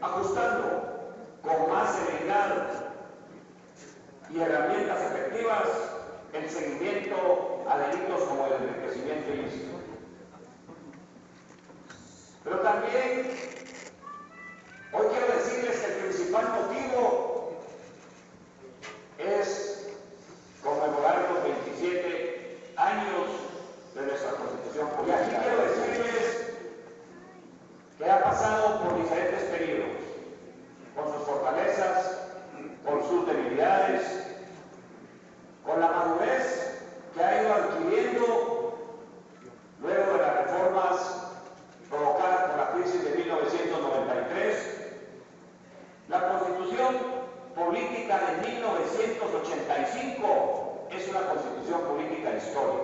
Ajustando con más serenidad y herramientas efectivas el seguimiento a delitos como el enriquecimiento ilícito. Pero también hoy quiero decirles que el principal motivo es conmemorar los 27 años de nuestra Constitución. Y aquí quiero decirles que ha pasado por diferentes periodos, con sus fortalezas, con sus debilidades, con la madurez que ha ido adquiriendo luego de las reformas provocadas por la crisis de 1993, la Constitución Política de 1985 es una Constitución política histórica.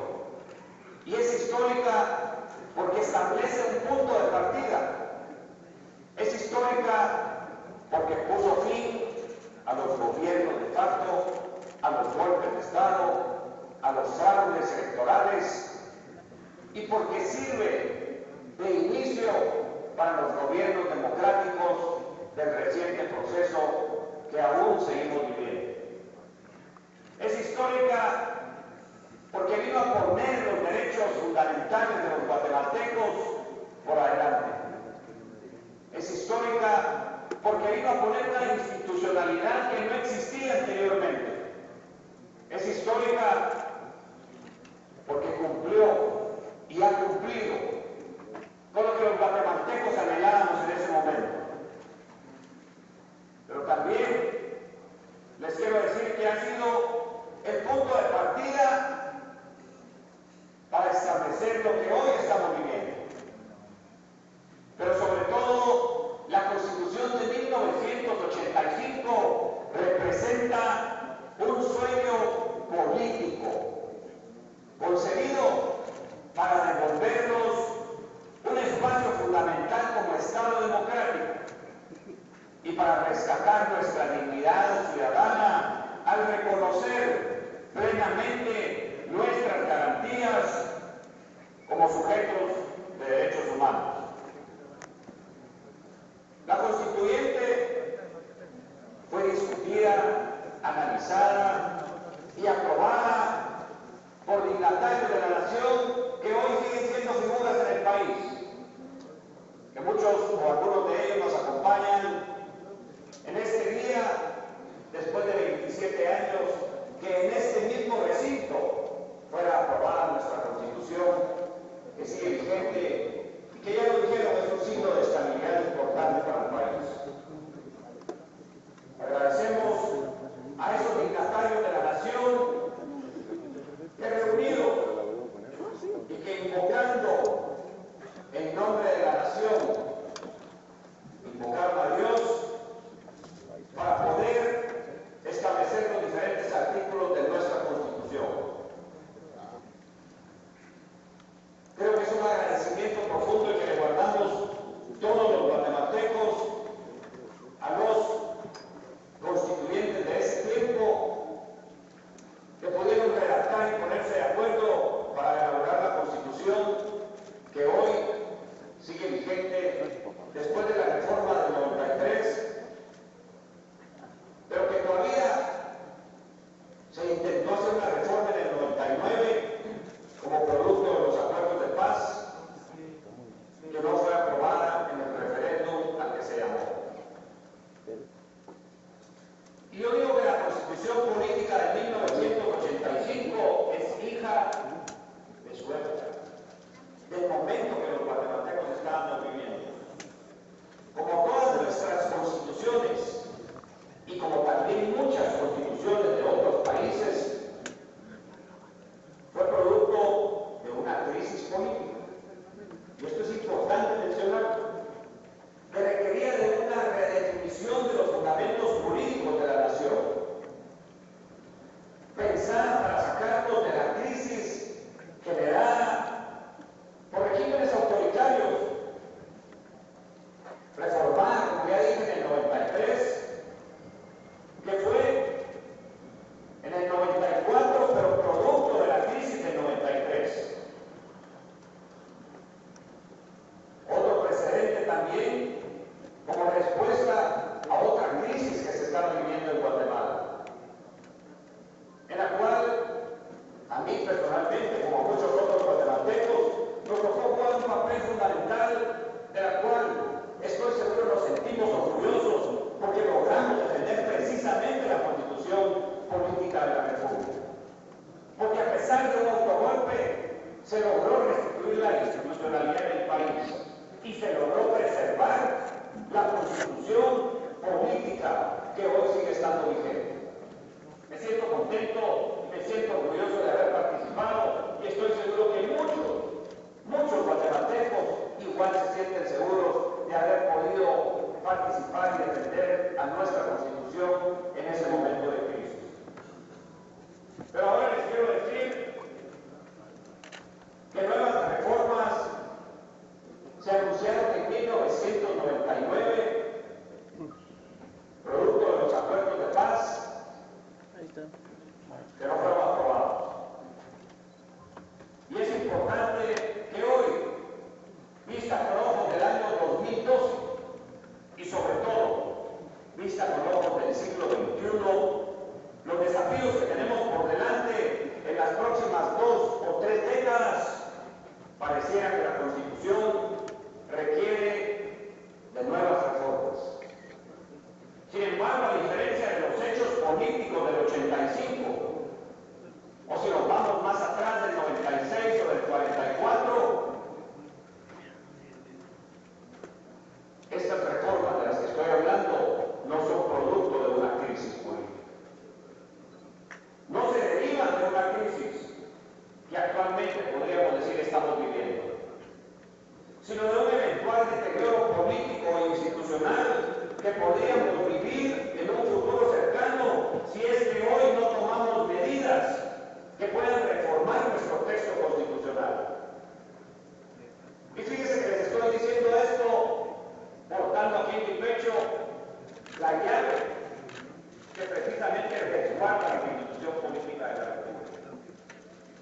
Y es histórica porque establece un punto de partida. Es histórica porque puso fin a los gobiernos de facto, a los golpes de Estado, a los fraudes electorales, y porque sirve de inicio para los gobiernos democráticos del reciente proceso que aún seguimos viviendo. Es histórica porque vino a poner los derechos fundamentales de los guatemaltecos por adelante. Es histórica porque vino a poner una institucionalidad que no existía anteriormente. Es histórica porque cumplió y ha cumplido con lo que los guatemaltecos anhelábamos en ese momento. Pero también les quiero decir que ha sido el punto de partida para establecer lo que hoy estamos viviendo. Pero sobre todo, la Constitución de 1985 representa un sueño político concebido para devolvernos un espacio fundamental como Estado democrático y para rescatar nuestra dignidad ciudadana al reconocer plenamente nuestras garantías como sujetos de derechos humanos. La Constituyente fue discutida, analizada y aprobada por dignatarios de la nación que hoy siguen siendo figuras en el país, que muchos o algunos de ellos nos acompañan en este día, después de 27 años, que en este mismo recinto fuera aprobada nuestra Constitución, que sigue vigente y que ya lo dijeron, es un signo de estabilidad importante para el país. Agradecemos a esos dignatarios de la nación que reunidos y que invocando en nombre de la nación, invocaron a Dios para poder establecer los diferentes artículos de nuestra Constitución. Creo que es un agradecimiento profundo y que le guardamos todos los guatemaltecos a los constituyentes de ese tiempo que pudieron redactar y ponerse de acuerdo para elaborar la Constitución que hoy sigue vigente después de la reforma del 93, pero que todavía se intentó hacer una reforma en el 99 como producto de los acuerdos de paz, que no fue aprobada en el referéndum al que se llamó. respuesta a otra crisis que se está viviendo en Guatemala, en la cual a mí personalmente, como a muchos otros guatemaltecos, nos tocó jugar un papel fundamental, de la cual estoy seguro nos sentimos orgullosos porque logramos defender precisamente la Constitución Política de la República. Porque a pesar de un autogolpe, se logró restituir la institucionalidad del país y se logró preservar la Constitución Política que hoy sigue estando vigente. Me siento contento, me siento orgulloso de haber participado y estoy seguro que muchos guatemaltecos igual se sienten seguros de haber podido participar y defender a nuestra Constitución en ese momento de crisis. Pero ahora les quiero decir que nuevas reformas se anunciaron en 1999, producto de los acuerdos de paz, que no fueron aprobados. Y es importante que hoy, vista con ojos del año 2012 y sobre todo vista con ojos del siglo XXI, los desafíos que tenemos por delante en las próximas 2 o 3 décadas, pareciera que la Constitución requiere de nuevas reformas. Sin embargo, a diferencia de los hechos políticos del 85, o si nos vamos más atrás del 96 o del 44, estas reformas de las que estoy hablando no son producto de una crisis política. No se derivan de una crisis que actualmente podríamos decir estamos viviendo, sino de un eventual deterioro político e institucional que podríamos vivir en un futuro cercano si es que hoy no tomamos medidas que puedan reformar nuestro texto constitucional. Y fíjense que les estoy diciendo esto portando aquí en mi pecho la llave que precisamente resguarda la Constitución Política de la República.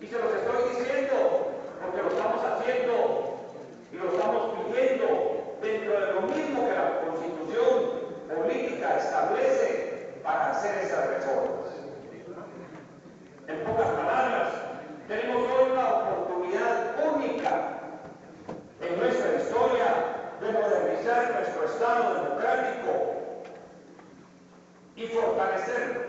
Y se los estoy diciendo porque lo estamos haciendo y lo estamos pidiendo dentro de lo mismo que la Constitución Política establece para hacer esas reformas. En pocas palabras, tenemos hoy una oportunidad única en nuestra historia de modernizar nuestro Estado democrático y fortalecerlo,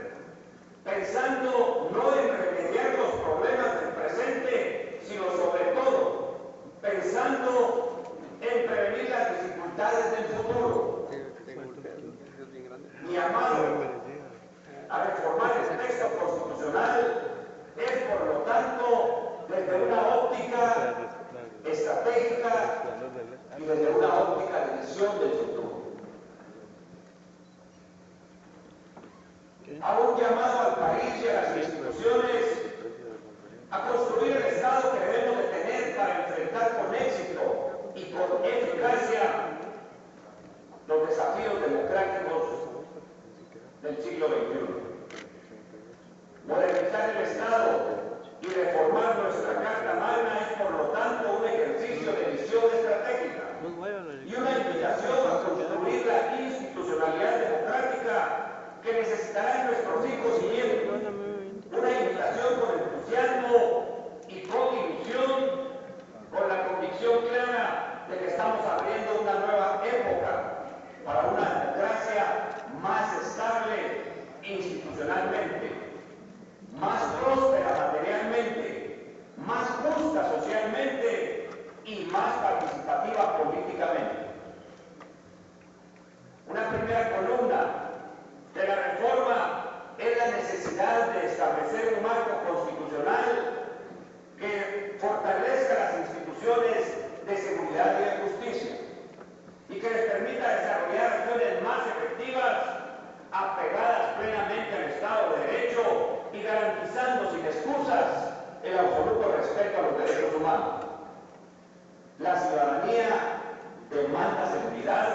pensando no en remediar los problemas del presente, sino sobre todo pensando en prevenir las dificultades del futuro. Mi llamado a reformar el texto constitucional es, por lo tanto, desde una óptica estratégica y desde una óptica de visión del futuro. Hago un llamado al país y a las instituciones a construir el Estado que debemos de tener para enfrentar con éxito y con eficacia los desafíos democráticos del siglo XXI. Modernizar el Estado y reformar nuestra Carta Magna es, por lo tanto, un ejercicio de visión estratégica y una invitación a construir la institucionalidad democrática que necesitarán nuestros hijos y nietos. Una invitación con entusiasmo y con ilusión, con la convicción clara de que estamos abriendo una nueva época para una democracia más estable institucionalmente, más próspera materialmente, más justa socialmente y más participativa políticamente. Una primera columna de la reforma es la necesidad de establecer un marco constitucional que fortalezca las instituciones de seguridad y de justicia y que les permita desarrollar acciones más efectivas, apegadas plenamente al Estado de Derecho y garantizando sin excusas el absoluto respeto a los derechos humanos. La ciudadanía demanda seguridad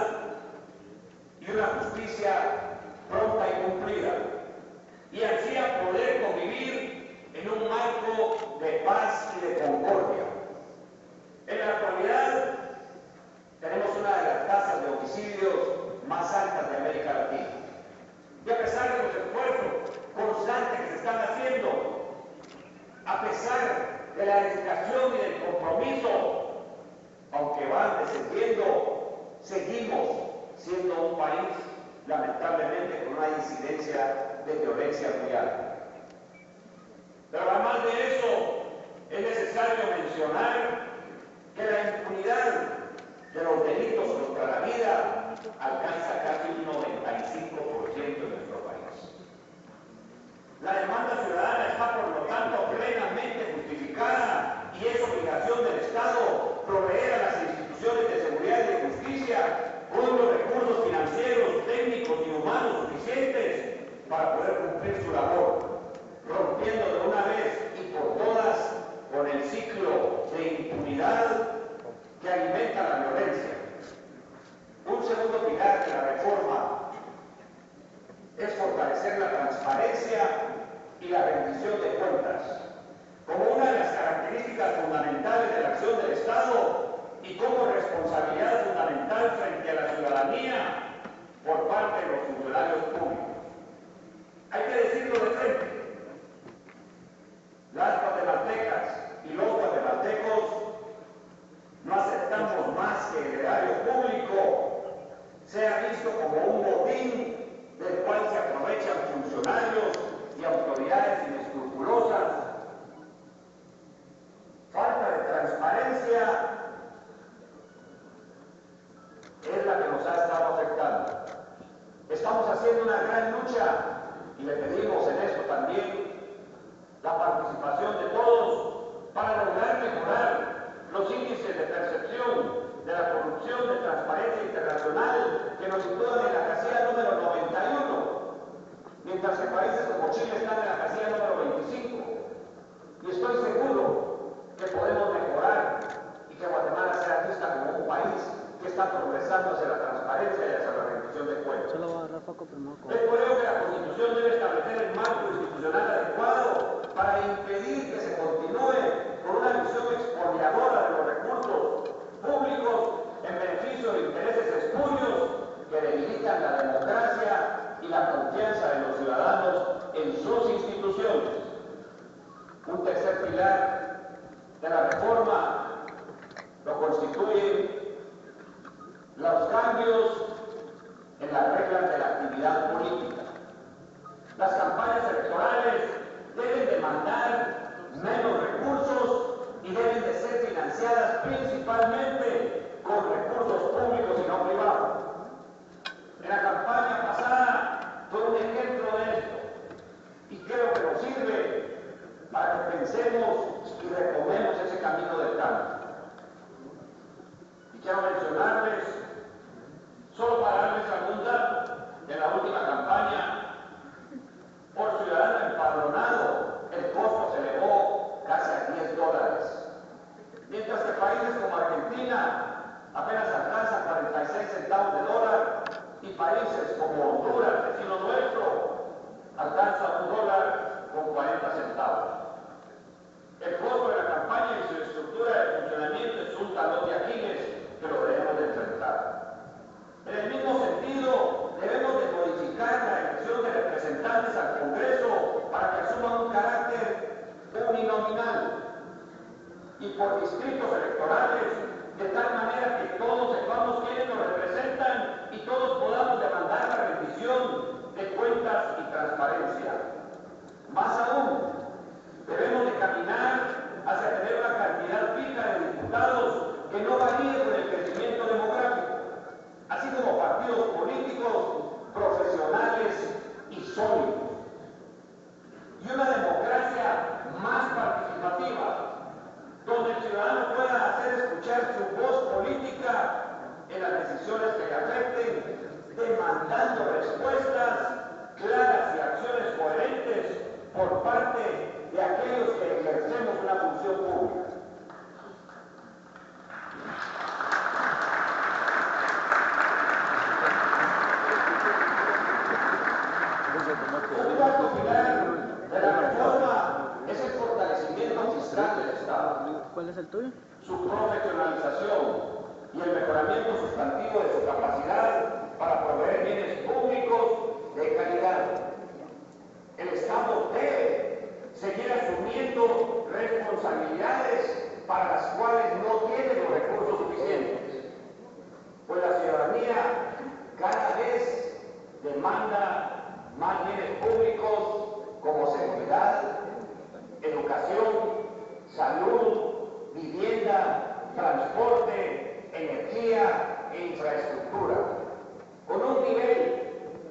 y una justicia pronta y cumplida, y ansía poder convivir en un marco de paz y de concordia. En la actualidad tenemos una de las tasas de homicidios más seguimos siendo un país, lamentablemente, con una incidencia de violencia muy alta. Pero además de eso, es necesario mencionar que la impunidad de los delitos contra la vida alcanza casi un 95% en nuestro país. La demanda ciudadana está, por lo tanto, plenamente justificada y es obligación del Estado proveer a las instituciones de seguridad y de justicia con los recursos financieros, técnicos y humanos suficientes para poder cumplir su labor, rompiendo de una vez y por todas con el ciclo de impunidad que alimenta la violencia. Un segundo pilar de la reforma es fortalecer la transparencia y la rendición de cuentas como una de las características fundamentales de la acción del Estado y como responsabilidad fundamental frente a la ciudadanía por parte de los funcionarios públicos. Hay que decirlo de frente. Las guatemaltecas y los guatemaltecos no aceptamos más que el erario público sea visto como un botín del cual se aprovechan funcionarios y autoridades inescrupulosas. Falta de transparencia es la que nos ha estado afectando. Estamos haciendo una gran lucha y le pedimos en esto también la participación de todos para lograr mejorar los índices de percepción de la corrupción de Transparencia Internacional que nos sitúan en la casilla número 91, mientras que países como Chile están en la casilla número 25. Y estoy seguro que podemos mejorar y que Guatemala sea vista como un país que está progresando hacia la transparencia y hacia la rendición de cuentas. Es por ello que la Constitución debe establecer el marco institucional adecuado para impedir que se continúe con una visión expoliadora de los recursos públicos en beneficio de intereses espurios que debilitan la democracia y la confianza de los ciudadanos en sus instituciones. Un tercer pilar de la reforma lo constituyen los cambios en las reglas de la actividad política. Las campañas electorales deben demandar menos recursos y deben de ser financiadas principalmente con recursos públicos y no privados. En la campaña pasada fue un ejemplo de esto y creo que nos sirve para que pensemos y retomemos ese camino del cambio. Y quiero mencionarles, solo para darles algún dato, en la última campaña, por ciudadano empadronado, el costo se elevó casi a $10, mientras que países como Argentina apenas alcanza 46 centavos de dólar y países como Honduras, vecino nuestro, alcanza $1 con 40 centavos. El costo de la campaña y su estructura de funcionamiento es un talón de Aquiles que lo debemos de enfrentar. En el mismo sentido, debemos de modificar la elección de representantes al Congreso para que asuma un carácter uninominal y por distritos electorales, de tal manera que todos sepamos quiénes nos representan y todos podamos demandar la rendición de cuentas y transparencia. Más aún, debemos de caminar hacia tener una cantidad fija de diputados que no varíe con el crecimiento demográfico, así como partidos políticos profesionales y sólidos. Y una democracia más participativa, donde el ciudadano pueda hacer escuchar su voz política en las decisiones que le afecten, demandando respuestas claras y acciones coherentes por parte de aquellos que ejercemos una función pública. Un cuarto pilar de la reforma es el fortalecimiento fiscal del Estado. ¿Cuál es el tuyo? Su profesionalización y el mejoramiento sustantivo de su capacidad para proveer bienes públicos de calidad. El Estado debe seguir asumiendo responsabilidades para las cuales no tiene los recursos suficientes. vivienda, transporte, energía e infraestructura, con un nivel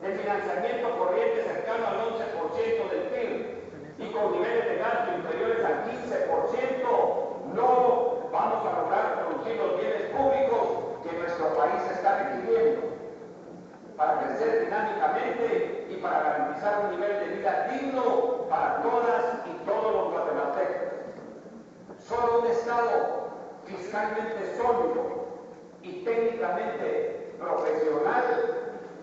de financiamiento corriente cercano al 11% del PIB y con niveles de gasto inferiores al 15%, no vamos a lograr producir los bienes públicos que nuestro país está requiriendo para crecer dinámicamente y para garantizar un nivel de vida digno para todas y todos los guatemaltecos. Solo un Estado fiscalmente sólido y técnicamente profesional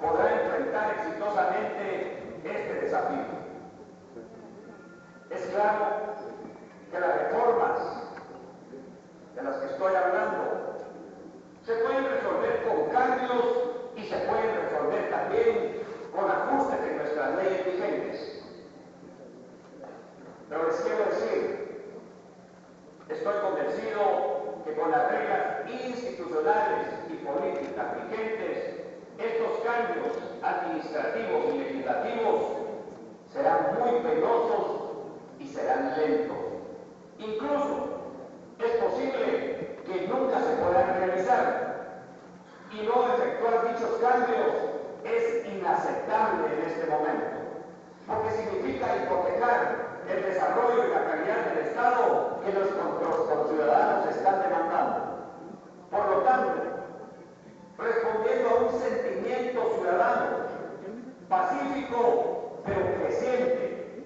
podrá enfrentar exitosamente este desafío. Es claro que las reformas de las que estoy hablando se pueden resolver con cambios y se pueden resolver también con ajustes en nuestras leyes vigentes. Pero les quiero decir, estoy convencido que con las reglas institucionales y políticas vigentes, estos cambios administrativos y legislativos serán muy penosos y serán lentos. Incluso es posible que nunca se puedan realizar. Y no efectuar dichos cambios es inaceptable en este momento, porque significa hipotecar el desarrollo y la calidad del Estado que nuestros conciudadanos están demandando. Por lo tanto, respondiendo a un sentimiento ciudadano pacífico pero creciente,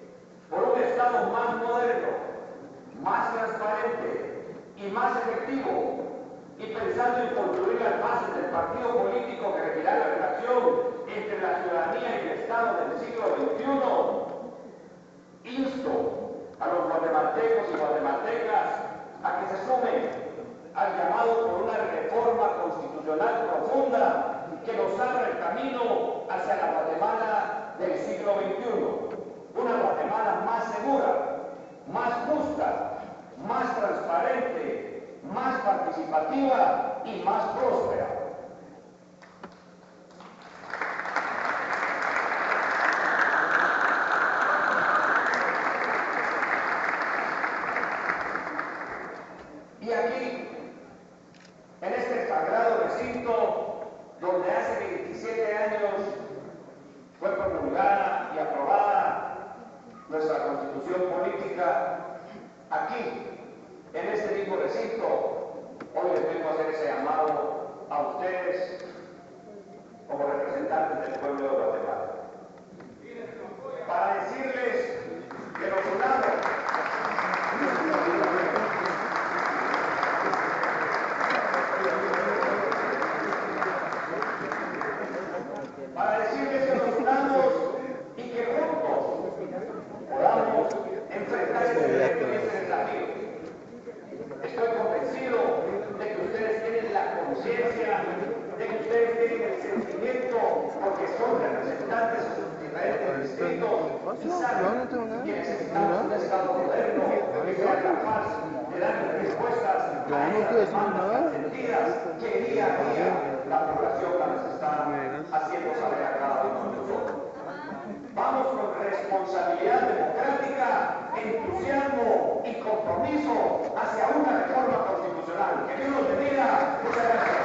por un Estado más moderno, más transparente y más efectivo, y pensando en construir las bases del partido político que regirá la relación entre la ciudadanía y el Estado del siglo XXI, insto a los guatemaltecos y guatemaltecas a que se sumen al llamado por una reforma constitucional profunda que nos abra el camino hacia la Guatemala del siglo XXI, una Guatemala más segura, más justa, más transparente, más participativa y más próspera. Y aquí, en este sagrado recinto, donde hace 27 años fue promulgada y aprobada nuestra Constitución política, aquí, en este mismo recinto, hoy les vengo a hacer ese llamado a ustedes como representantes del pueblo de Guatemala, para decirles que nos unamos, para decirles que nos unamos y que juntos podamos enfrentar este reto y este desafío. Estoy convencido de que ustedes tienen la conciencia, de que ustedes tienen el sentimiento, porque son representantes de sus diferentes distritos y saben que necesitamos un Estado moderno que sea capaz de dar respuestas a esas demandas sentidas que día a día la población nos está haciendo saber a cada uno de nosotros. Vamos con responsabilidad democrática, entusiasmo y compromiso hacia una reforma constitucional. Que Dios los bendiga. Muchas gracias.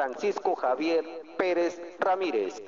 Francisco Javier Pérez Ramírez.